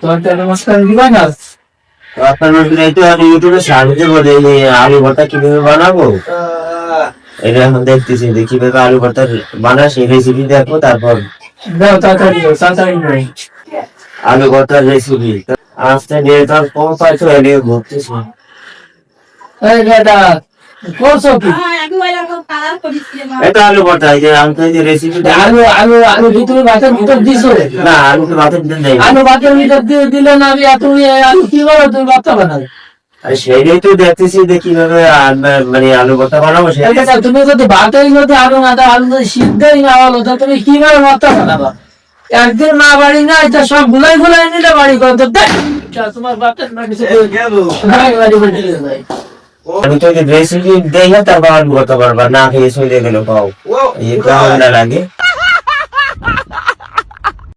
তরকারি মশলা দিবা না? আপনার তো আমি ইউটিউবে সার্চ দেবো যে আলু ভর্তা কিভাবে বানাবো, এটা এখন দেখতেছি যে কিভাবে আলু ভর্তা বানায় সেই রেসিপি দেখবো। তারপর দাও তরকারি নাই। আলু ভর্তার রেসিপি আজকে নেটওয়ার্ক কম পাইছো এলিয়ে ঘুরতেছি। এই দাদা করছো কি? এটা আলু ভর্তা, এই যে আমি তো এই যে রেসিপি আলু আলু আলু কি তুমি ভাতের ভিতর দিছো? না, আলু তো ভাতের দিন দেয় আলু ভাতের ভিতর দিয়ে দিলে না তুমি আলু কি বলো তুমি ভাতটা বানাবে? আর সেইটাই তো দেখতেছি যে কিভাবে মানে আলু ভর্তা বানাবো। তুমি যদি ভাতের যদি আলু না দাও, আলু যদি সিদ্ধই না হলো তো তুমি কিভাবে ভাতটা বানাবা? একদিন মা বাড়ি না এটা সব গুলাই গুলাই নিলে বাড়ি করে তো তোমার ভাতের না কিছু বাড়ি বলতে নাই। আমি তো রেসিপি দেখে তারপর আলু ভর্তা পারবা, না খেয়ে চলে গেল পাও এই কেমন লাগে।